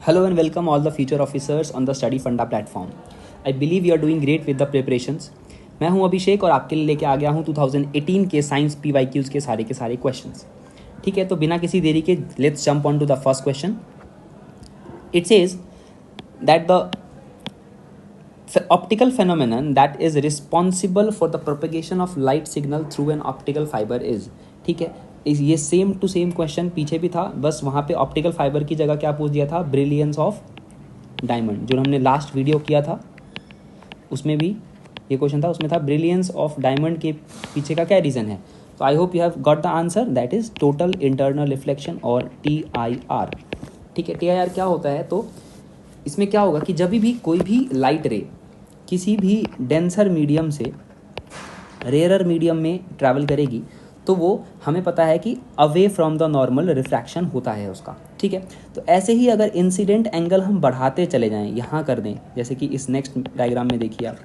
Hello and welcome all the future officers on the Study Funda platform. I believe you are doing great with the preparations. मैं हूं अभिषेक और आपके लिए लेके आ गया हूं 2018 के साइंस PYQs के सारे क्वेश्चंस. ठीक है, तो बिना किसी देरी के let's jump on to the first question. It says that the optical phenomenon that is responsible for the propagation of light signal through an optical fiber is. ठीक है, ये सेम टू सेम क्वेश्चन पीछे भी था, बस वहाँ पे optical fibre की जगह क्या पूछ दिया था, ब्रिलियंस ऑफ डायमंड. जो हमने लास्ट वीडियो किया था उसमें भी ये क्वेश्चन था, उसमें था ब्रिलियंस ऑफ डायमंड के पीछे का क्या रीज़न है. तो आई hope you have got the answer, that is total internal reflection और TIR. ठीक है, TIR क्या होता है, तो इसमें क्या होगा कि जब भी कोई भी लाइट रे किसी भी डेंसर मीडियम से रेयरर मीडियम में ट्रैवल करेगी तो वो हमें पता है कि away from the normal refraction होता है उसका. ठीक है, तो ऐसे ही अगर इंसिडेंट एंगल हम बढ़ाते चले जाएं, यहाँ कर दें, जैसे कि इस नेक्स्ट डायग्राम में देखिए आप,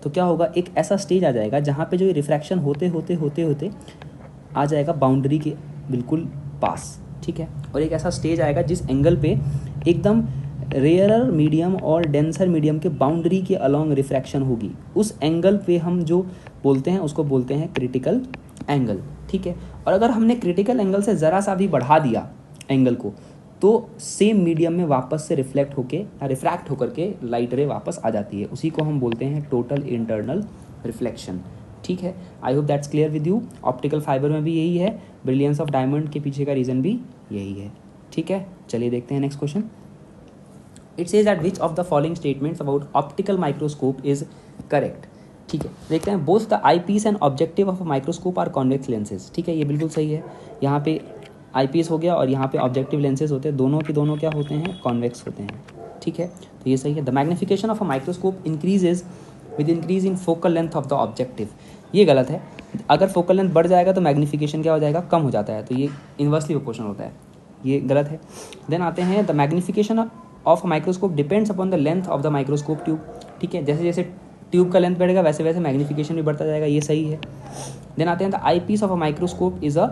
तो क्या होगा, एक ऐसा स्टेज आ जाएगा जहाँ पे जो रिफ्रैक्शन होते होते होते होते आ जाएगा बाउंड्री के बिल्कुल पास. ठीक है, और एक ऐसा स्टेज आएगा जिस एंगल पे एकदम रेयरर मीडियम और डेंसर मीडियम के बाउंड्री के अलॉन्ग रिफ्रैक्शन होगी. उस एंगल पे हम जो बोलते हैं उसको बोलते हैं क्रिटिकल एंगल. ठीक है, और अगर हमने क्रिटिकल एंगल से ज़रा सा भी बढ़ा दिया एंगल को तो सेम मीडियम में वापस से रिफ्रैक्ट होकर के लाइट रे वापस आ जाती है. उसी को हम बोलते हैं टोटल इंटरनल रिफ्लेक्शन. ठीक है, I hope that's clear with you. Optical fibre में भी यही है, ब्रिलियंस ऑफ डायमंड के पीछे का रीज़न भी यही है. ठीक है, चलिए देखते हैं next question. It says that which of the following statements about optical microscope is correct. ठीक है, देखते हैं. both the eyepiece and objective of a microscope are convex lenses. ठीक है, ये बिल्कुल सही है. यहाँ पे eyepiece हो गया और यहाँ पे objective lenses होते हैं, दोनों की दोनों क्या होते हैं, convex होते हैं. ठीक है, तो ये सही है. the magnification of a microscope increases with increase in focal length of the objective. ये गलत है. अगर फोकल लेंथ बढ़ जाएगा तो मैग्नीफिकेशन क्या हो जाएगा, कम हो जाता है, तो ये इन्वर्सली प्रोपोर्शनल होता है, ये गलत है. देन आते हैं the magnification of microscope depends upon the length of the microscope tube. ठीक है, जैसे जैसे ट्यूब का लेंथ बढ़ेगा वैसे वैसे मैग्नीफिकेशन भी बढ़ता जाएगा, ये सही है. देन आते हैं the eye piece of a microscope is a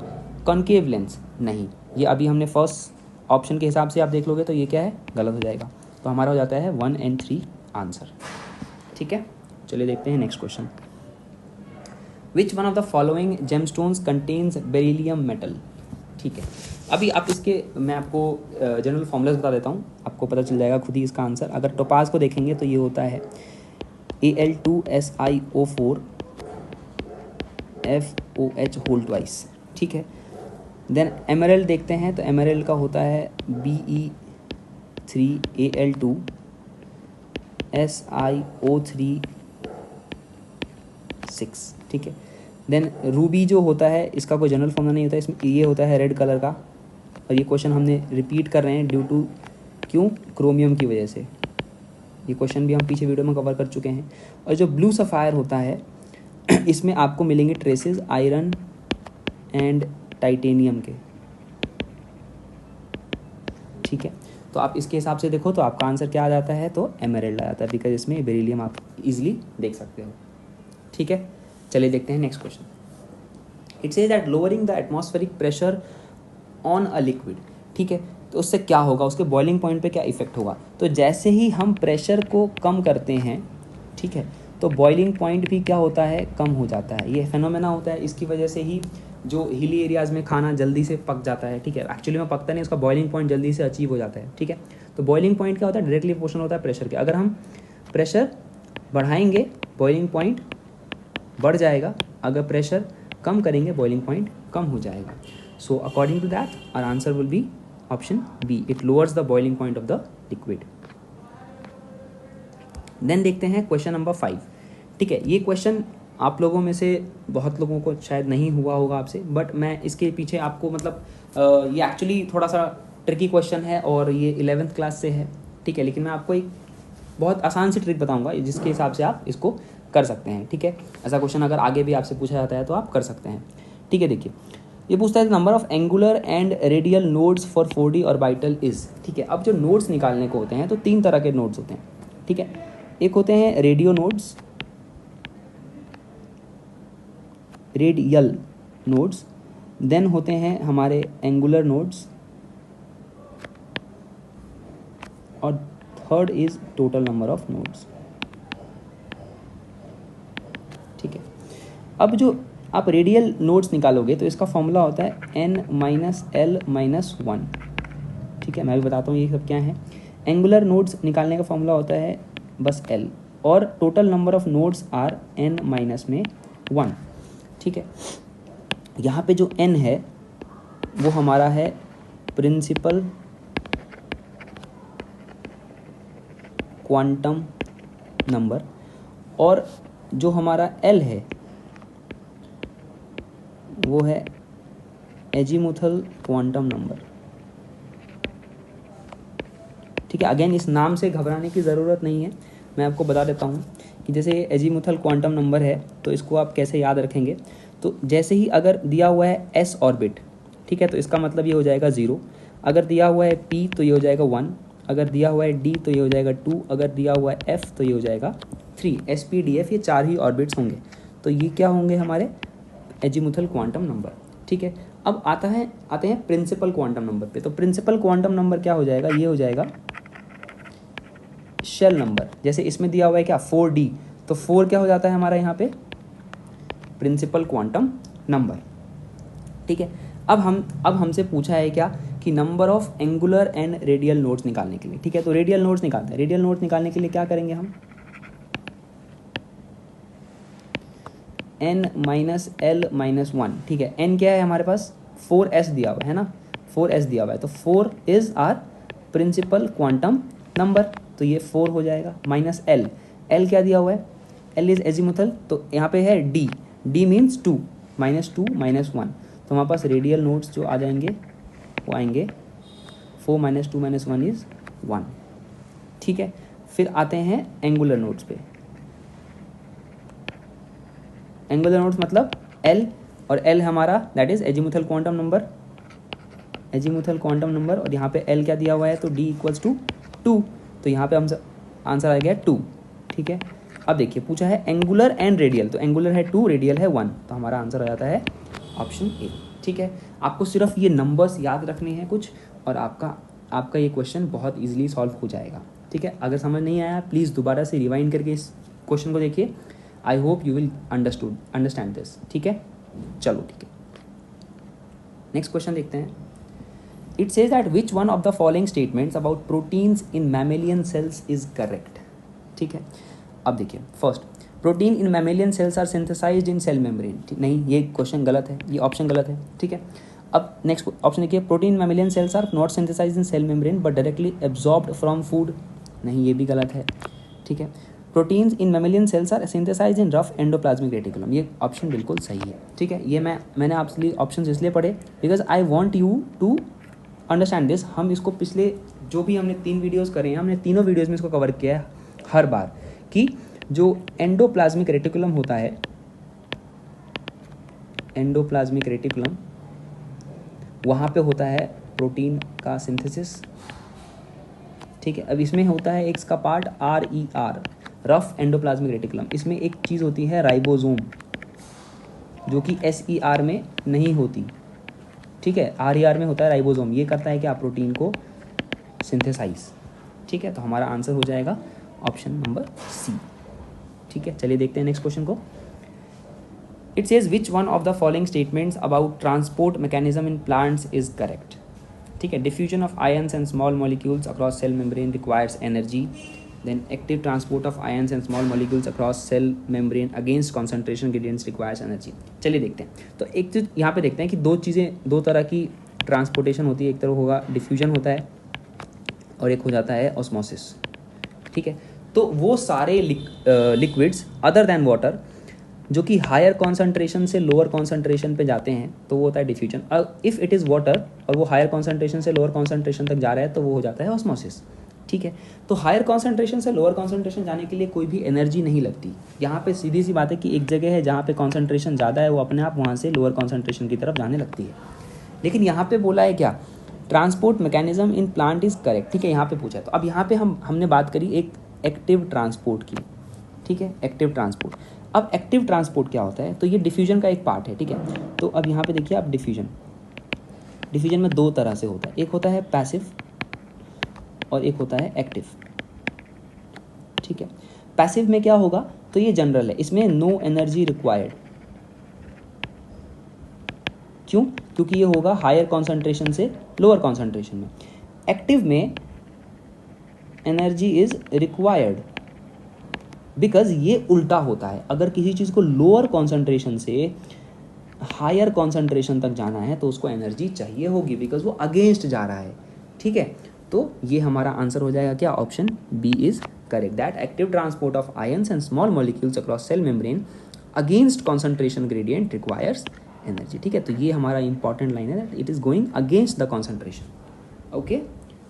concave lens. नहीं, ये अभी हमने फर्स्ट ऑप्शन के हिसाब से आप देख लोगे तो ये क्या है, गलत हो जाएगा. तो हमारा हो जाता है 1 और 3 आंसर. ठीक है, चलिए देखते हैं next question. Which one of the following gemstones contains beryllium metal. ठीक है, अभी आप इसके मैं आपको जनरल फॉर्मूलाज बता देता हूँ, आपको पता चल जाएगा खुद ही इसका आंसर. अगर टोपाज को देखेंगे तो ये होता है Al2SiO4 FOH होल ट्वाइस. ठीक है, देन एमरल्ड देखते हैं तो एमरल्ड का होता है Be3Al2 SiO3 6. ठीक है, देन रूबी जो होता है इसका कोई जनरल फॉर्मूला नहीं होता, इसमें ये होता है रेड कलर का, और ये क्वेश्चन हमने रिपीट कर रहे हैं ड्यू टू क्यों, क्रोमियम की वजह से. ये क्वेश्चन भी हम पीछे वीडियो में कवर कर चुके हैं. और जो ब्लू सफ़ायर होता है इसमें आपको मिलेंगे ट्रेसेस आयरन एंड टाइटेनियम के. ठीक है, तो आप इसके हिसाब से देखो तो आपका आंसर क्या आ जाता है, तो एमरल्ड आ जाता है, बिकॉज इसमें बेरिलियम आप इजीली देख सकते हो. ठीक है, चलिए देखते हैं next question. It says that lowering the atmospheric pressure on a liquid. ठीक है, तो उससे क्या होगा, उसके बॉइलिंग पॉइंट पे क्या इफेक्ट होगा. तो जैसे ही हम प्रेशर को कम करते हैं, ठीक है, तो बॉइलिंग पॉइंट भी क्या होता है, कम हो जाता है. ये फेनोमेना होता है, इसकी वजह से ही जो हिली एरियाज़ में खाना जल्दी से पक जाता है. ठीक है, एक्चुअली में पकता नहीं, उसका बॉइलिंग पॉइंट जल्दी से अचीव हो जाता है. ठीक है, तो बॉइलिंग पॉइंट क्या होता है, डायरेक्टली प्रोपोर्शनल होता है प्रेशर के. अगर हम प्रेशर बढ़ाएंगे बॉइलिंग पॉइंट बढ़ जाएगा, अगर प्रेशर कम करेंगे बॉइलिंग पॉइंट कम हो जाएगा. So according to that our answer will be option B, it lowers the boiling point of the liquid. Then देखते हैं क्वेश्चन नंबर 5. ठीक है, ये क्वेश्चन आप लोगों में से बहुत लोगों को शायद नहीं हुआ होगा आपसे, बट मैं इसके पीछे आपको मतलब ये एक्चुअली थोड़ा सा ट्रिकी क्वेश्चन है और ये 11th क्लास से है. ठीक है, लेकिन मैं आपको एक बहुत आसान सी ट्रिक बताऊंगा जिसके हिसाब से आप इसको कर सकते हैं. ठीक है, ऐसा क्वेश्चन अगर आगे भी आपसे पूछा जाता है तो आप कर सकते हैं. ठीक है, देखिए ये पूछता है number of angular and radial nodes for 4D orbital is. ठीक है, अब जो नोड्स निकालने को होते हैं तो 3 तरह के नोड्स होते हैं. ठीक है, एक होते हैं रेडियल नोड्स, देन होते हैं हमारे एंगुलर नोड्स, और third is total number of nodes. ठीक है, अब जो आप रेडियल नोड्स निकालोगे तो इसका फॉर्मूला होता है n minus L minus one. ठीक है, मैं भी बताता हूँ ये सब क्या है। एंगुलर नोड्स निकालने का फॉर्मूला होता है बस l, और total number of nodes are n minus में वन। ठीक है, यहाँ पे जो n है वो हमारा है प्रिंसिपल क्वांटम नंबर, और जो हमारा l है वो है एजीमुथल क्वांटम नंबर। ठीक है, अगेन इस नाम से घबराने की ज़रूरत नहीं है, मैं आपको बता देता हूँ कि जैसे एजीमुथल क्वांटम नंबर है तो इसको आप कैसे याद रखेंगे। तो जैसे ही अगर दिया हुआ है s ऑर्बिट, ठीक है, तो इसका मतलब ये हो जाएगा 0। अगर दिया हुआ है p तो ये हो जाएगा 1, अगर दिया हुआ है d तो ये हो जाएगा 2, अगर दिया हुआ है f तो ये हो जाएगा 3। sp df ये 4 ही ऑर्बिट्स होंगे, तो ये क्या होंगे हमारे एजीमुथल क्वांटम नंबर। ठीक है, अब आते हैं प्रिंसिपल क्वांटम नंबर पे। तो प्रिंसिपल क्वांटम नंबर क्या हो जाएगा, ये हो जाएगा शेल नंबर। जैसे इसमें दिया हुआ है क्या 4d, तो 4 क्या हो जाता है हमारा यहाँ पे प्रिंसिपल क्वांटम नंबर। ठीक है, अब हमसे पूछा है क्या कि number of angular and radial nodes निकालने के लिए। ठीक है, तो रेडियल नोड्स निकालते हैं। रेडियल नोड्स निकालने के लिए क्या करेंगे हम, n minus L minus one. ठीक है, n क्या है हमारे पास 4s दिया हुआ है ना, 4s दिया हुआ है, तो 4 is are principal quantum number, तो ये 4 हो जाएगा, माइनस l क्या दिया हुआ है, l इज एजीमुथल, तो यहाँ पे है d मीन्स 2, माइनस 2 माइनस 1, तो हमारे पास रेडियल नोड्स जो आ जाएंगे वो आएंगे 4 माइनस 2 माइनस 1 इज 1। ठीक है, फिर आते हैं एंगुलर नोड्स पे। एंगुलर नोड्स मतलब l, और l हमारा that is azimuthal quantum number, azimuthal quantum number, और यहाँ पे l क्या दिया हुआ है, तो d इक्वल्स टू 2, तो यहाँ पे हम आंसर आ गया 2। ठीक है, अब देखिए पूछा है एंगुलर एंड रेडियल, तो एंगुलर है 2, रेडियल है 1, तो हमारा आंसर आ जाता है ऑप्शन ए। ठीक है, आपको सिर्फ ये नंबर्स याद रखने हैं कुछ, और आपका ये क्वेश्चन बहुत ईजिली सॉल्व हो जाएगा। ठीक है, अगर समझ नहीं आया प्लीज़ दोबारा से रिवाइंड करके इस क्वेश्चन को देखिए। I hope you will understand this. ठीक है, चलो ठीक है, नेक्स्ट क्वेश्चन देखते हैं। It says that which one of the following statements about proteins in mammalian cells is correct. ठीक है, अब देखिए first, protein in mammalian cells are synthesised in cell membrane. नहीं, ये क्वेश्चन गलत है, ये ऑप्शन गलत है। ठीक है, अब नेक्स्ट ऑप्शन देखिए, protein in mammalian cells are not synthesised in cell membrane but directly absorbed from food. नहीं, ये भी गलत है। ठीक है, proteins in mammalian cells are synthesised in rough endoplasmic reticulum, ये ऑप्शन बिल्कुल सही है। ठीक है, ये मैंने आपसे ऑप्शन इसलिए पढ़े because I want you to understand this. हम इसको पिछले जो भी हमने 3 वीडियोज़ करे हैं, हमने तीनों वीडियोज़ में इसको कवर किया है हर बार, कि जो एंडोप्लाज्मिक रेटिकुलम होता है, एंडोप्लाज्मिक रेटिकुलम, वहाँ पे होता है प्रोटीन का सिंथेसिस। ठीक है, अब इसमें होता है एक इसका part RER, rough endoplasmic reticulum, इसमें एक चीज़ होती है राइबोसोम, जो कि SER में नहीं होती। ठीक है, RER में होता है राइबोसोम, ये करता है कि आप प्रोटीन को सिंथेसाइज। ठीक है, तो हमारा आंसर हो जाएगा ऑप्शन नंबर सी। ठीक है, चलिए देखते हैं नेक्स्ट क्वेश्चन को। It says which one of the following statements about transport mechanism in plants is correct. ठीक है, diffusion of ions and small molecules across cell membrane requires energy, then active transport of ions and small molecules across cell membrane against concentration gradients requires energy. चलिए देखते हैं, तो एक चीज़ यहाँ पे देखते हैं कि दो तरह की ट्रांसपोर्टेशन होती है, एक तरह होगा डिफ्यूजन होता है और एक हो जाता है ऑस्मोसिस। ठीक है, तो वो सारे लिक्विड्स अदर देन वाटर जो कि हायर कॉन्सेंट्रेशन से लोअर कॉन्सेंट्रेशन पे जाते हैं, तो वो होता है diffusion. If it is water और वो हायर कॉन्सेंट्रेशन से लोअर कॉन्सेंट्रेशन तक जा रहा है, तो वो हो जाता है ऑस्मोसिस। ठीक है, तो हायर कॉन्सेंट्रेशन से लोअर कॉन्सेंट्रेशन जाने के लिए कोई भी एनर्जी नहीं लगती। यहाँ पे सीधी सी बात है कि एक जगह है जहाँ पे कॉन्सेंट्रेशन ज़्यादा है, वो अपने आप वहाँ से लोअर कॉन्सेंट्रेशन की तरफ जाने लगती है। लेकिन यहाँ पे बोला है क्या, transport mechanism in plant is correct. ठीक है, यहाँ पे पूछा है, तो अब यहाँ पे हमने बात करी एक एक्टिव ट्रांसपोर्ट की। ठीक है, एक्टिव ट्रांसपोर्ट। अब एक्टिव ट्रांसपोर्ट क्या होता है, तो ये डिफ्यूजन का एक पार्ट है। ठीक है, तो अब यहाँ पे देखिए आप डिफ्यूजन में 2 तरह से होता है, एक होता है पैसिव और एक होता है एक्टिव, ठीक है। पैसिव में क्या होगा, तो ये जनरल है, इसमें नो एनर्जी रिक्वायर्ड। क्यों? क्योंकि ये होगा हायर कॉन्सेंट्रेशन से लोअर कॉन्सेंट्रेशन में। एक्टिव में एनर्जी इज रिक्वायर्ड बिकॉज ये उल्टा होता है। अगर किसी चीज़ को लोअर कॉन्सेंट्रेशन से हायर कॉन्सेंट्रेशन तक जाना है तो उसको एनर्जी चाहिए होगी, बिकॉज वो अगेंस्ट जा रहा है, ठीक है। तो ये हमारा आंसर हो जाएगा क्या, option B is correct, that active transport of ions and small molecules across cell membrane against concentration gradient requires energy, ठीक है। तो ये हमारा इंपॉर्टेंट लाइन है, that it is going against the concentration. Okay,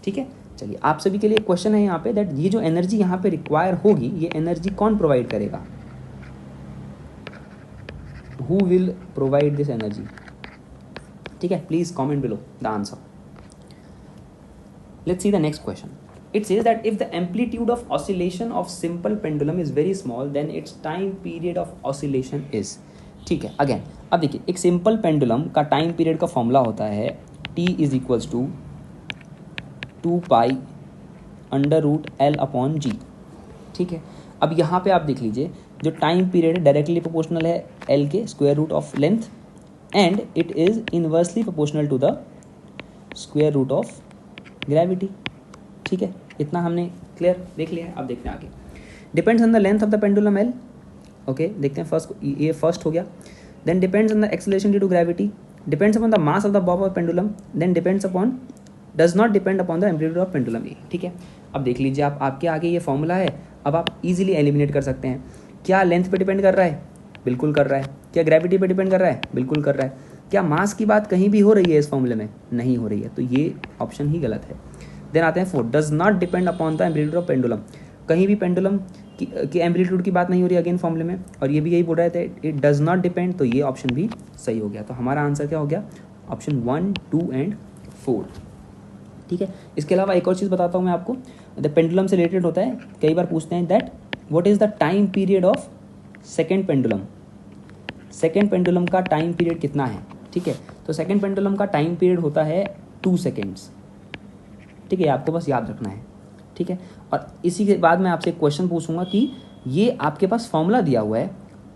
ठीक है। चलिए, आप सभी के लिए क्वेश्चन है यहाँ पे, दैट ये जो एनर्जी यहाँ पे रिक्वायर होगी, ये एनर्जी कौन प्रोवाइड करेगा, who will provide this energy, ठीक है। Please comment below the answer. Let's see the next question. It says that if the amplitude of oscillation of simple pendulum is very small, then its time period of oscillation is, ठीक है। Again अब देखिए, एक simple pendulum का time period का formula होता है t is equals to 2π√L/g, ठीक है। अब यहाँ पे आप देख लीजिए, जो टाइम पीरियड है डायरेक्टली प्रोपोर्शनल है L के square root of length and it is inversely proportional to the square root of gravity, ठीक है। इतना हमने क्लियर देख लिया है। अब देखते हैं आगे, depends on the length of the pendulum L, okay. देखते हैं फर्स्ट, ये फर्स्ट हो गया। Then depends on the acceleration due to gravity, depends upon the mass of the bob of pendulum, then depends upon, does not depend upon the amplitude of pendulum A, ठीक है। अब देख लीजिए, आप आपके आगे ये फॉर्मूला है, अब आप इजीली एलिमिनेट कर सकते हैं। क्या लेंथ पे डिपेंड कर रहा है? बिल्कुल कर रहा है। क्या ग्रेविटी पे डिपेंड कर रहा है? बिल्कुल कर रहा है। क्या मास की बात कहीं भी हो रही है इस फॉर्मूले में? नहीं हो रही है, तो ये ऑप्शन ही गलत है। देन आते हैं 4, does not depend upon the amplitude of pendulum, कहीं भी पेंडुलम की एम्पलीट्यूड की बात नहीं हो रही अगेन फॉर्मूले में, और ये भी यही बोल रहे थे इट डज नॉट डिपेंड, तो ये ऑप्शन भी सही हो गया। तो हमारा आंसर क्या हो गया? ऑप्शन 1, 2 एंड 4, ठीक है। इसके अलावा एक और चीज़ बताता हूँ मैं आपको, द पेंडुलम से रिलेटेड होता है, कई बार पूछते हैं that what is the time period of second pendulum, second pendulum का टाइम पीरियड कितना है, ठीक है। तो सेकेंड पेंडुलम का टाइम पीरियड होता है 2 सेकेंड्स, ठीक है। आपको बस याद रखना है, ठीक है। और इसी के बाद मैं आपसे एक क्वेश्चन पूछूंगा कि ये आपके पास फॉर्मूला दिया हुआ है,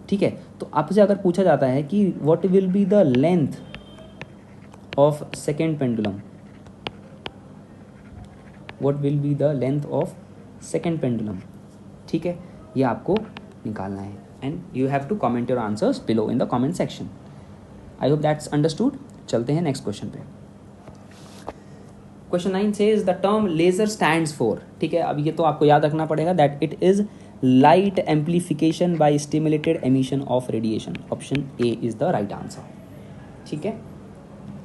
ठीक है। तो आपसे अगर पूछा जाता है कि what will be the length of second pendulum, what will be the length of second pendulum, ठीक है, ये आपको निकालना है and you have to comment your answers below in the comment section. I hope that's understood. चलते हैं next question पे। Question 9 says the term laser stands for, ठीक है। अब ये तो आपको याद रखना पड़ेगा that it is light amplification by stimulated emission of radiation, option A is the right answer, ठीक है।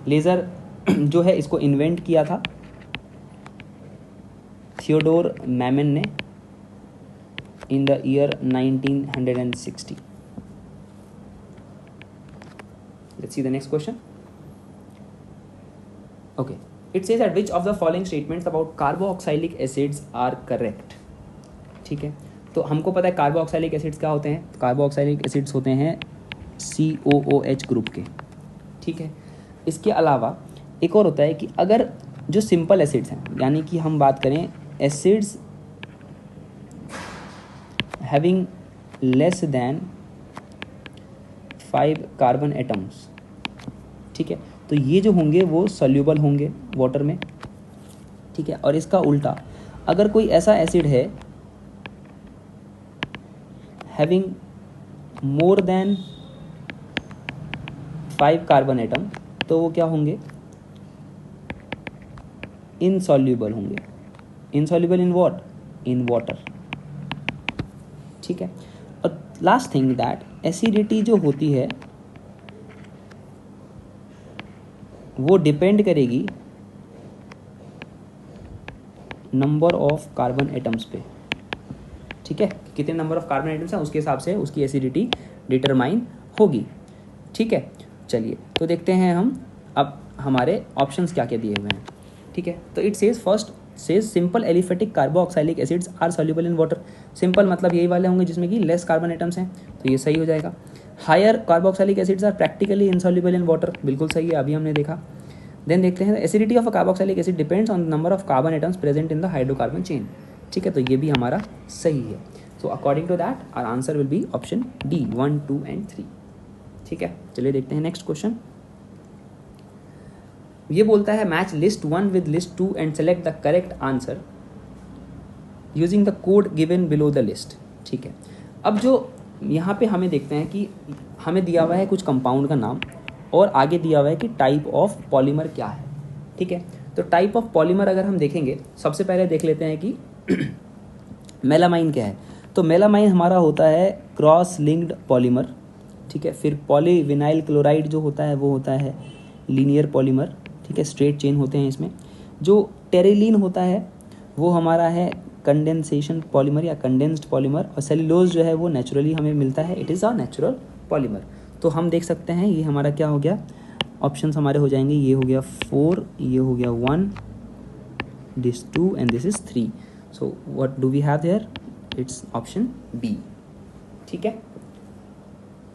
लेजर जो है इसको इन्वेंट किया था थियोडोर मैमन ने in the year 1960। Let's see the next question. Okay, it says that which of the following statements about carboxylic acids are correct, ठीक है। तो हमको पता है कार्बोक्सिलिक एसिड्स क्या होते हैं, कार्बोक्सिलिक एसिड्स होते हैं COOH ग्रुप के, ठीक है। इसके अलावा एक और होता है कि अगर जो सिंपल एसिड्स हैं, यानी कि हम बात करें acids having less than 5 carbon atoms, ठीक है, तो ये जो होंगे वो सॉल्यूबल होंगे वाटर में, ठीक है। और इसका उल्टा, अगर कोई ऐसा एसिड है having more than 5 carbon atom, तो वो क्या होंगे? इनसॉल्यूबल होंगे। Insoluble in what? In water, ठीक है। और लास्ट थिंग दैट एसिडिटी जो होती है वो डिपेंड करेगी नंबर ऑफ कार्बन एटम्स पे, ठीक है। कितने नंबर ऑफ कार्बन एटम्स हैं उसके हिसाब से उसकी एसिडिटी डिटरमाइन होगी, ठीक है। चलिए तो देखते हैं हम अब हमारे ऑप्शंस क्या क्या दिए हुए हैं, ठीक है। तो it says first says simple aliphatic carboxylic acids are soluble in water. Simple मतलब यही वाले होंगे जिसमें कि लेस कार्बन एटम्स हैं, तो ये सही हो जाएगा। Higher carboxylic acids are practically insoluble in water, बिल्कुल सही है, अभी हमने देखा। देन देखते हैं acidity of a carboxylic acid depends on the number of carbon atoms present in the hydrocarbon chain. ठीक है, तो ये भी हमारा सही है। So according to that our answer will be option D 1, 2 and 3। ठीक है, चलिए देखते हैं नेक्स्ट क्वेश्चन। ये बोलता है match list 1 with list 2 and select the correct answer using the code given below the list. ठीक है, अब जो यहाँ पे हमें देखते हैं कि हमें दिया हुआ है कुछ कंपाउंड का नाम और आगे दिया हुआ है कि टाइप ऑफ पॉलीमर क्या है। ठीक है, तो टाइप ऑफ पॉलीमर अगर हम देखेंगे, सबसे पहले देख लेते हैं कि मेलामाइन क्या है। तो मेलामाइन हमारा होता है क्रॉस लिंक्ड पॉलीमर। ठीक है, फिर पॉलीविनाइल क्लोराइड जो होता है वो होता है लीनियर पॉलीमर। ठीक है, स्ट्रेट चेन होते हैं इसमें। जो टेरेलिन होता है वो हमारा है कंडेंसेशन पॉलीमर या कंडेंस्ड पॉलीमर। और सेलुलोज जो है वो नेचुरली हमें मिलता है, it is a natural polymer. तो हम देख सकते हैं ये हमारा क्या हो गया, ऑप्शंस हमारे हो जाएंगे, ये हो गया 4, ये हो गया 1, this 2 and this is 3। So what do we have there, it's option B. ठीक है,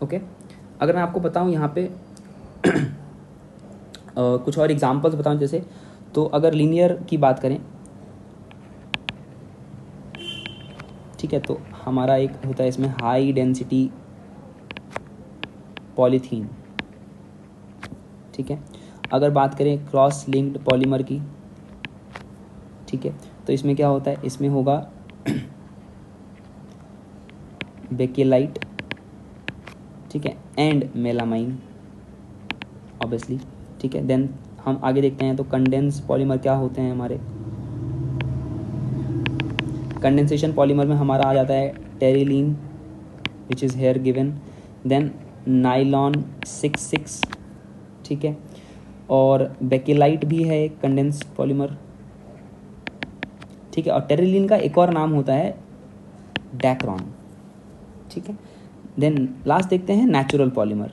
ओके। अगर मैं आपको बताऊं यहाँ पे कुछ और एग्जांपल्स बताऊं, जैसे तो अगर लीनियर की बात करें, ठीक है, तो हमारा एक होता है इसमें हाई डेंसिटी पॉलीथीन। ठीक है, अगर बात करें क्रॉस लिंक्ड पॉलीमर की, ठीक है, तो इसमें क्या होता है, इसमें होगा बेकेलाइट, ठीक है, एंड मेलामाइन ऑब्वियसली। ठीक है, देन हम आगे देखते हैं तो कंडेंस पॉलीमर क्या होते हैं हमारे। कंडेंसेशन पॉलीमर में हमारा आ जाता है terylene which is here given, then nylon 6,6। ठीक है, और बेकेलाइट भी है एक कंडेंस पॉलीमर। ठीक है, और टेरिलीन का एक और नाम होता है डैक्रॉन। ठीक है, देन लास्ट देखते हैं नेचुरल पॉलीमर।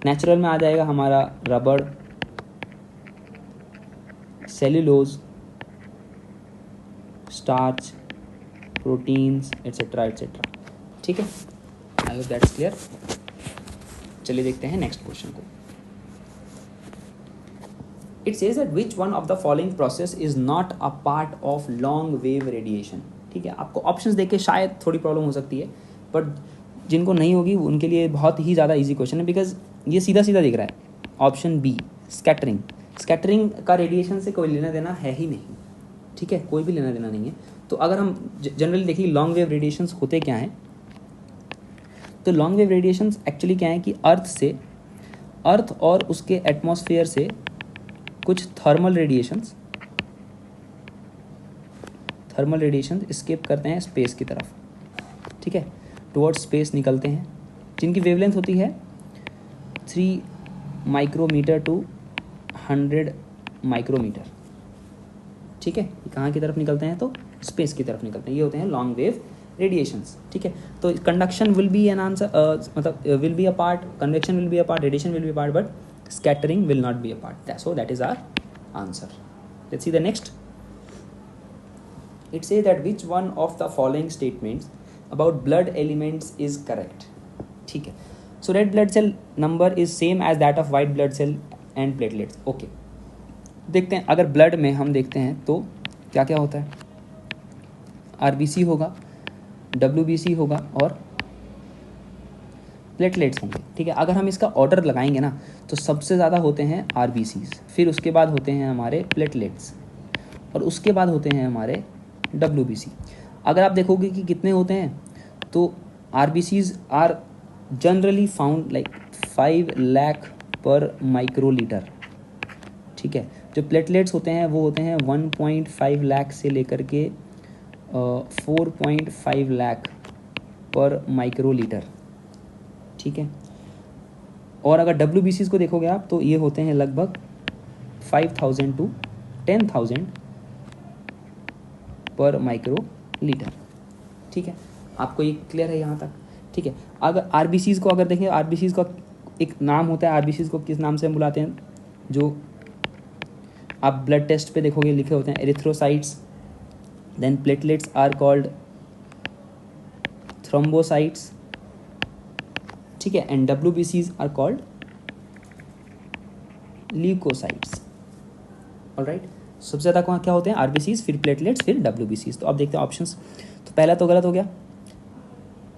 नेचुरल में आ जाएगा हमारा रबड़, cellulose, starch, proteins etcetera etcetera. ठीक है, आई होप दैट्स क्लियर। चलिए देखते हैं नेक्स्ट क्वेश्चन को। It says that which one of the following process is not a part of long wave radiation. ठीक है, आपको ऑप्शंस देख के शायद थोड़ी प्रॉब्लम हो सकती है, बट जिनको नहीं होगी उनके लिए बहुत ही ज़्यादा इजी क्वेश्चन है, बिकॉज ये सीधा सीधा दिख रहा है। Option B scattering. स्कैटरिंग का रेडिएशन से कोई लेना देना है ही नहीं। ठीक है, कोई भी लेना देना नहीं है। तो अगर हम जनरली देखिए लॉन्ग वेव रेडिएशंस होते क्या हैं, तो लॉन्ग वेव रेडिएशंस एक्चुअली क्या है कि अर्थ और उसके एटमॉस्फेयर से कुछ थर्मल रेडिएशन स्केप करते हैं स्पेस की तरफ। ठीक है, टुवर्ड्स स्पेस निकलते हैं, जिनकी वेवलेंथ होती है 3 माइक्रोमीटर टू 100 माइक्रोमीटर। ठीक है, कहाँ की तरफ निकलते हैं, तो स्पेस की तरफ निकलते हैं। ये होते हैं लॉन्ग वेव रेडिएशंस। ठीक है, तो conduction will be an answer, मतलब will be a part, convection will be a part, radiation will be a part, but scattering will not be a part. So that is our answer. Let's see the next. It says that which one of the following statements about blood elements is correct. ठीक है, so red blood cell number is same as that of white blood cell and platelets. Okay, देखते हैं अगर blood में हम देखते हैं तो क्या क्या होता है। RBC होगा, WBC होगा और प्लेटलेट्स होंगे। ठीक है, अगर हम इसका ऑर्डर लगाएंगे ना तो सबसे ज़्यादा होते हैं RBCs, फिर उसके बाद होते हैं हमारे प्लेटलेट्स और उसके बाद होते हैं हमारे WBC। अगर आप देखोगे कि कितने होते हैं तो RBCs are generally found like 5 lakh पर माइक्रोलीटर। ठीक है, जो प्लेटलेट्स होते हैं वो होते हैं 1.5 लाख से लेकर के 4.5 लाख पर माइक्रोलीटर। ठीक है, और अगर WBCs को देखोगे आप तो ये होते हैं लगभग 5,000 टू 10,000 पर माइक्रोलीटर। ठीक है, आपको ये क्लियर है यहाँ तक। ठीक है, अगर RBCs को अगर देखें, RBCs का एक नाम होता है। RBCs को किस नाम से हम बुलाते हैं, जो आप ब्लड टेस्ट पे देखोगे लिखे होते हैं erythrocytes, then platelets are called thrombocytes. ठीक है, and WBCs are called leukocytes. Alright. सबसे ज़्यादा कहाँ क्या होते हैं, आरबीसीज, फिर प्लेटलेट्स, फिर डब्ल्यूबीसीज। तो अब देखते हैं ऑप्शंस। तो पहला तो गलत हो गया,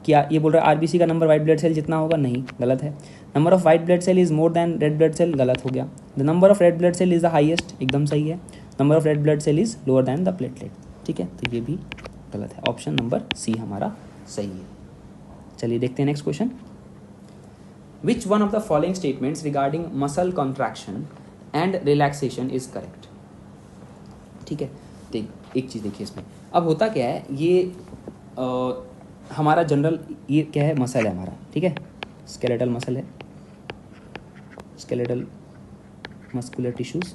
क्या ये बोल रहा है आरबीसी का नंबर वाइट ब्लड सेल जितना होगा, नहीं, गलत है। Number of white blood cell is more than red blood cell, गलत हो गया। The number of red blood cell is the highest, एकदम सही है। Number of red blood cell is lower than the platelet, ठीक है, तो ये भी गलत है। ऑप्शन नंबर सी हमारा सही है। चलिए देखते हैं next question. Which one of the following statements regarding muscle contraction and relaxation is correct, ठीक है। देख एक चीज़ देखिए इसमें, अब होता क्या है, ये हमारा जनरल ये क्या है, मसल है हमारा, ठीक है, स्केलेटल मसल है, स्केलेटल मस्कुलर टिश्यूज,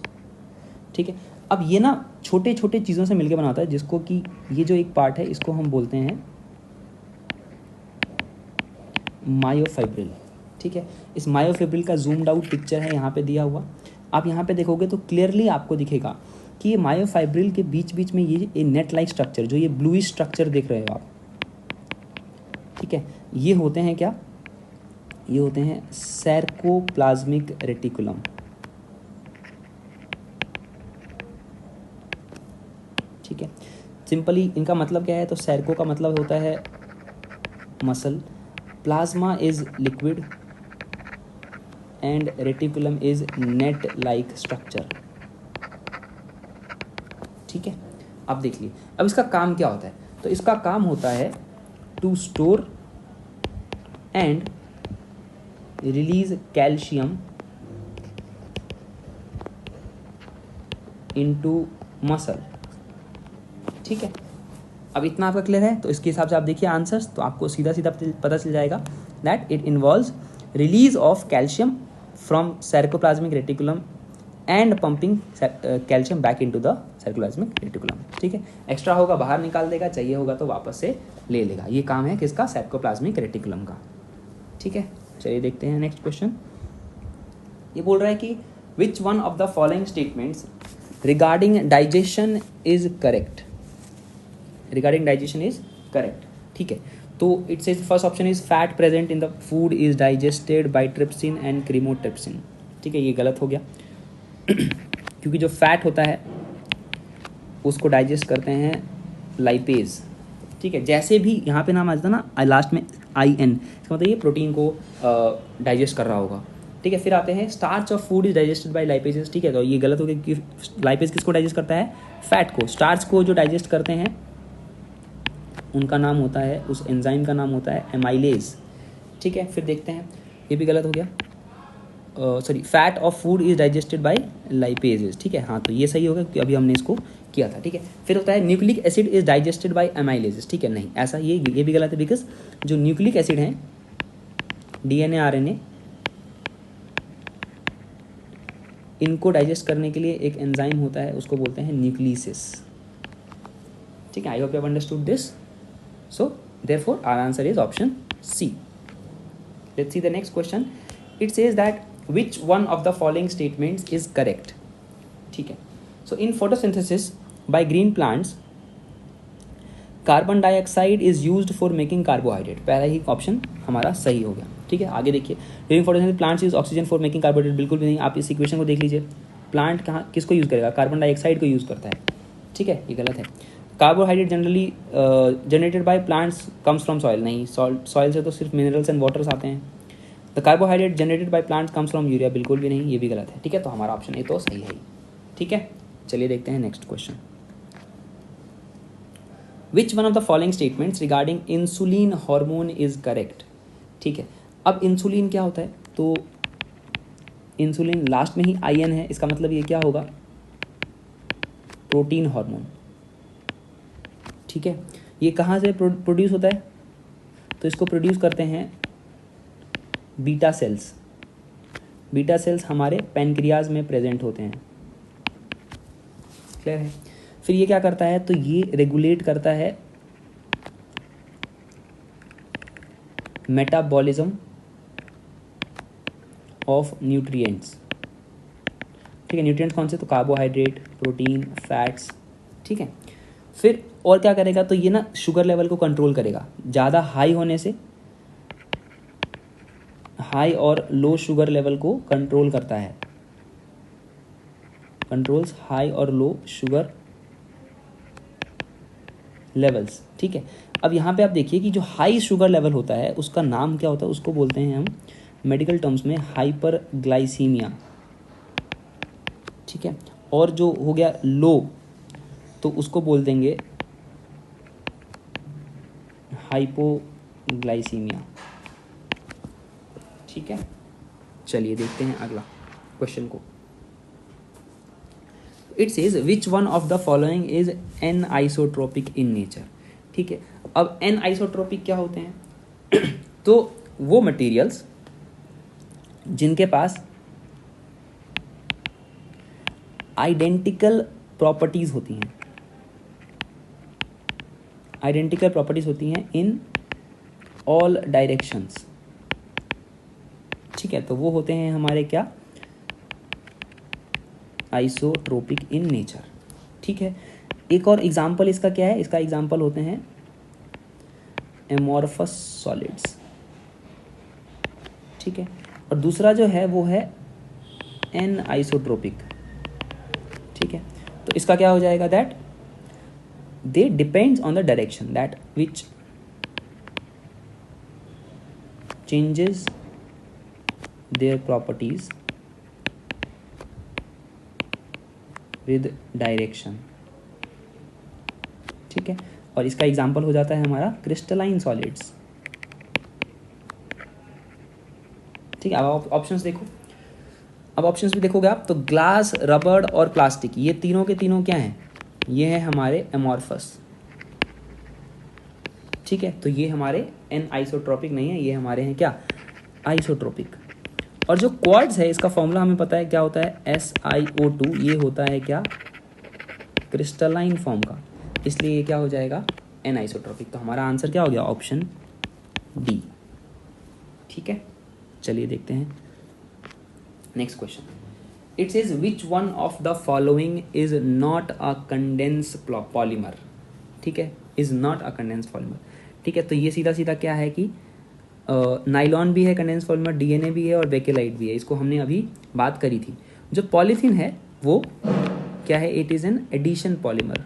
ठीक है। अब ये ना छोटे छोटे चीज़ों से मिलकर बनाता है, जिसको कि ये जो एक पार्ट है इसको हम बोलते हैं मायोफाइब्रिल, ठीक है। इस मायोफाइब्रिल का जूम्ड आउट पिक्चर है यहाँ पे दिया हुआ। आप यहाँ पे देखोगे तो क्लियरली आपको दिखेगा कि ये मायोफाइब्रिल के बीच बीच में ये नेट लाइक स्ट्रक्चर, जो ये ब्लूइश स्ट्रक्चर देख रहे हो आप, ठीक है, ये होते हैं क्या, ये होते हैं सार्कोप्लाज्मिक रेटिकुलम, ठीक है। सिंपली इनका मतलब क्या है, तो सार्को का मतलब होता है muscle, plasma is liquid and reticulum is net like structure, ठीक है। अब देखिए, अब इसका काम क्या होता है, तो इसका काम होता है to store and release calcium into muscle, ठीक है। अब इतना आपका क्लियर है, तो इसके हिसाब से आप देखिए आंसर्स, तो आपको सीधा सीधा पता चल जाएगा that it involves release of calcium from sarcoplasmic reticulum and pumping calcium back into the sarcoplasmic reticulum, ठीक है। एक्स्ट्रा होगा बाहर निकाल देगा, चाहिए होगा तो वापस से ले लेगा। ये काम है किसका, सार्कोप्लाज्मिक रेटिकुलम का, ठीक है। चलिए देखते हैं नेक्स्ट क्वेश्चन। ये बोल रहा है कि which one of the following statements regarding digestion is correct, regarding digestion is correct, ठीक है। तो it says first option is fat present in the food is digested by trypsin and chymotrypsin, ठीक है, ये गलत हो गया क्योंकि जो फैट होता है उसको डाइजेस्ट करते हैं लाइपेज, ठीक है। जैसे भी यहाँ पे नाम आ जाता ना लास्ट में IN, इसका मतलब ये प्रोटीन को डाइजेस्ट कर रहा होगा, ठीक है। फिर आते हैं starch of food is digested bye lipases, ठीक है, तो ये गलत हो गया क्योंकि लाइपेज किसको डाइजेस्ट करता है, फैट को। स्टार्च को जो डाइजेस्ट करते हैं उनका नाम होता है, उस एंजाइम का नाम होता है एमाइलेज, ठीक है। फिर देखते हैं, ये भी गलत हो गया, sorry, fat of food is digested bye lipases, ठीक है, हाँ, तो ये सही होगा क्योंकि अभी हमने इसको किया था, ठीक है। फिर होता है nucleic acid is digested by amylases, ठीक है, नहीं, ऐसा ये भी गलत है, बिकॉज जो न्यूक्लिक एसिड हैं DNA RNA इनको डाइजेस्ट करने के लिए एक एंजाइम होता है, उसको बोलते हैं न्यूक्लियसिस, ठीक है। I hope you have understood this, so therefore our answer is option C. Let's see the next question. It says that which one of the following statements is correct, ठीक है। So in photosynthesis by green plants carbon dioxide is used for making carbohydrate, पहला ही option हमारा सही हो गया, ठीक है। आगे देखिए, during photosynthesis plants use oxygen for making carbohydrate, बिल्कुल भी नहीं। आप इस इक्वेशन को देख लीजिए, प्लांट कहाँ किसको यूज़ करेगा, कार्बन डाइऑक्साइड को यूज़ करता है, ठीक है, ये गलत है। Carbohydrate generally generated by plants comes from soil, नहीं, सॉइल से तो सिर्फ मिनरल्स एंड वाटर्स आते हैं। The carbohydrate generated by plants comes from urea, बिल्कुल भी नहीं, ये भी गलत है, ठीक है। तो हमारा ऑप्शन ए तो सही है, ठीक है। चलिए देखते हैं next question. Which one of the following statements regarding insulin hormone is correct, ठीक है। अब इंसुलिन क्या होता है, तो इंसुलिन लास्ट में ही IN है, इसका मतलब ये क्या होगा, प्रोटीन हार्मोन, ठीक है। ये कहाँ से प्रोड्यूस होता है, तो इसको प्रोड्यूस करते हैं बीटा सेल्स। बीटा सेल्स हमारे पैनक्रियाज में प्रेजेंट होते हैं, क्लियर है। फिर ये क्या करता है, तो ये रेगुलेट करता है मेटाबॉलिज्म ऑफ न्यूट्रिएंट्स, ठीक है। न्यूट्रिएंट्स कौन से, तो कार्बोहाइड्रेट, प्रोटीन, फैट्स, ठीक है। फिर और क्या करेगा, तो ये ना शुगर लेवल को कंट्रोल करेगा, ज़्यादा हाई होने से हाई और लो शुगर लेवल को कंट्रोल करता है, कंट्रोल्स हाई और लो शुगर लेवल्स। ठीक है, अब यहाँ पे आप देखिए कि जो हाई शुगर लेवल होता है उसका नाम क्या होता है, उसको बोलते हैं हम मेडिकल टर्म्स में हाइपरग्लाइसीमिया। ठीक है, और जो हो गया लो तो उसको बोल देंगे हाइपोग्लाइसीमिया। ठीक है, चलिए देखते हैं अगला क्वेश्चन को। It says which one of the following is an isotropic in nature. ठीक है, अब एन आइसोट्रोपिक क्या होते हैं तो वो मटेरियल्स जिनके पास आइडेंटिकल प्रॉपर्टीज होती हैं, आइडेंटिकल प्रॉपर्टीज होती हैं इन ऑल डायरेक्शंस। ठीक है, तो वो होते हैं हमारे क्या, आइसोट्रोपिक इन नेचर। ठीक है, एक और एग्जाम्पल इसका क्या है, इसका एग्जाम्पल होते हैं एमॉर्फस सॉलिड्स। ठीक है, और दूसरा जो है वो है एन आइसोट्रोपिक। ठीक है, तो इसका क्या हो जाएगा, that they depends on the direction that which changes their properties with direction. ठीक है, और इसका एग्जाम्पल हो जाता है हमारा क्रिस्टलाइन सॉलिड्स। ठीक है, अब ऑप्शंस देखो, अब ऑप्शंस भी देखोगे आप तो ग्लास, रबड़ और प्लास्टिक, ये तीनों के तीनों क्या हैं, ये है हमारे एमॉर्फस। ठीक है, तो ये हमारे एन आइसोट्रोपिक नहीं है, ये हमारे हैं क्या, आइसोट्रोपिक। और जो क्वार्ट्ज है इसका फॉर्मूला हमें पता है क्या होता है, SiO2, ये होता है क्या, क्रिस्टलाइन फॉर्म का, इसलिए ये क्या हो जाएगा, एन आइसोट्रोपिक। तो हमारा आंसर क्या हो गया, ऑप्शन डी। ठीक है, चलिए देखते हैं next question. It says which one of the following is not a condense polymer. ठीक है, is not a condense polymer. ठीक है, तो ये सीधा सीधा क्या है कि नाइलॉन भी है कंडेंस पॉलीमर, DNA भी है और बेकेलाइट भी है, इसको हमने अभी बात करी थी। जो पॉलीथीन है वो क्या है, it is an addition polymer,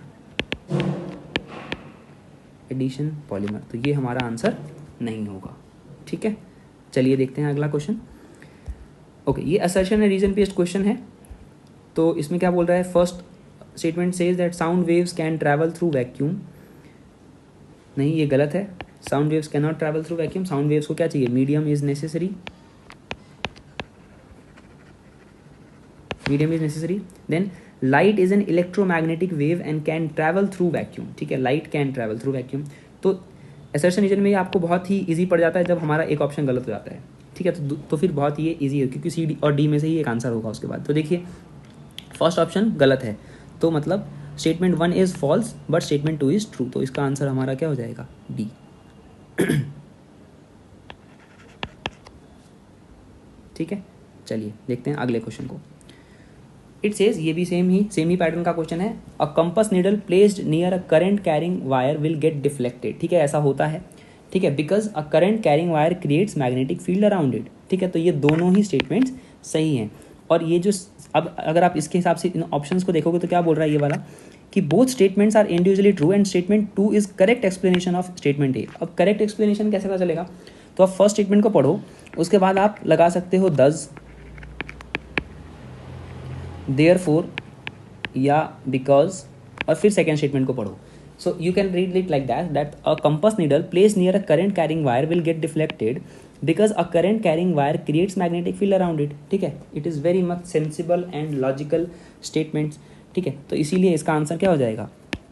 addition polymer, तो ये हमारा आंसर नहीं होगा। ठीक है, चलिए देखते हैं अगला क्वेश्चन। ओके, ये असर्शन है, रीजन बेस्ड क्वेश्चन है। तो इसमें क्या बोल रहा है, first statement says that sound waves can travel through vacuum. नहीं, ये गलत है, sound waves can not travel through vacuum. Sound waves को क्या चाहिए, medium is necessary, medium is necessary. Then light is an electromagnetic wave and can travel through vacuum. ठीक है, light can travel through vacuum. तो assertion reason में ये आपको बहुत ही ईजी पड़ जाता है जब हमारा एक ऑप्शन गलत हो जाता है। ठीक है, तो फिर बहुत ये ईजी है क्योंकि सी डी और डी में से ही एक आंसर होगा उसके बाद। तो देखिए फर्स्ट ऑप्शन गलत है, तो मतलब statement 1 is false but statement 2 is true, तो इसका आंसर हमारा क्या हो जाएगा, डी। ठीक है, चलिए देखते हैं अगले क्वेश्चन को। इट सेज, ये भी सेम ही पैटर्न का क्वेश्चन है। अ compass needle placed near a current carrying wire will get deflected. ठीक है, ऐसा होता है। ठीक है, because a current carrying wire creates magnetic field around it. ठीक है, तो ये दोनों ही स्टेटमेंट्स सही हैं। और ये जो अब अगर आप इसके हिसाब से इन ऑप्शंस को देखोगे तो क्या बोल रहा है ये वाला, कि both statements are individually true and statement 2 is correct explanation of statement A. अब करेक्ट एक्सप्लेनेशन कैसे पता चलेगा, तो आप फर्स्ट स्टेटमेंट को पढ़ो, उसके बाद आप लगा सकते हो दस, देयरफॉर या बिकॉज, और फिर सेकेंड स्टेटमेंट को पढ़ो। So you can read it like that a compass needle place near a current carrying wire will get deflected because a current carrying wire creates magnetic field around it. ठीक है, it is very much sensible and logical statements. ठीक है, तो इसीलिए इसका answer क्या हो जाएगा,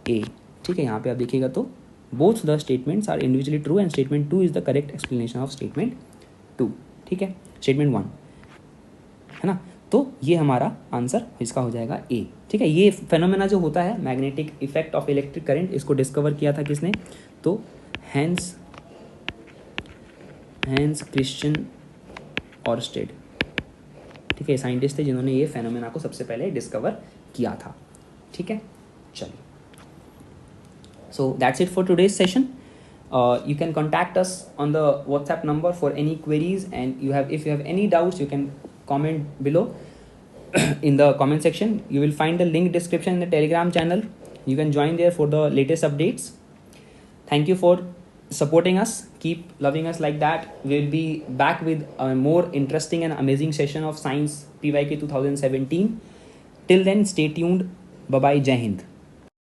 ए। ठीक है, यहाँ पे आप देखिएगा तो both the statements are individually true and statement 2 is the correct explanation of statement 2। ठीक है, स्टेटमेंट 1 है ना, तो ये हमारा आंसर इसका हो जाएगा ए। ठीक है, ये फेनोमेना जो होता है magnetic effect of electric current, इसको डिस्कवर किया था किसने, तो हैंस क्रिश्चियन ऑर्स्टेड। ठीक है, साइंटिस्ट थे जिन्होंने ये फेनोमेना को सबसे पहले डिस्कवर किया था। ठीक है, चलिए, so that's it for today's session. You can contact us on the WhatsApp number for any queries, and if you have any doubts you can comment below. in the comment section. You will find the link description in the Telegram channel. You can join there for the latest updates. Thank you for supporting us. Keep loving us like that. We'll be back with a more interesting and amazing session of Science PYK 2017. Till then, stay tuned. Bye bye. Jai Hind.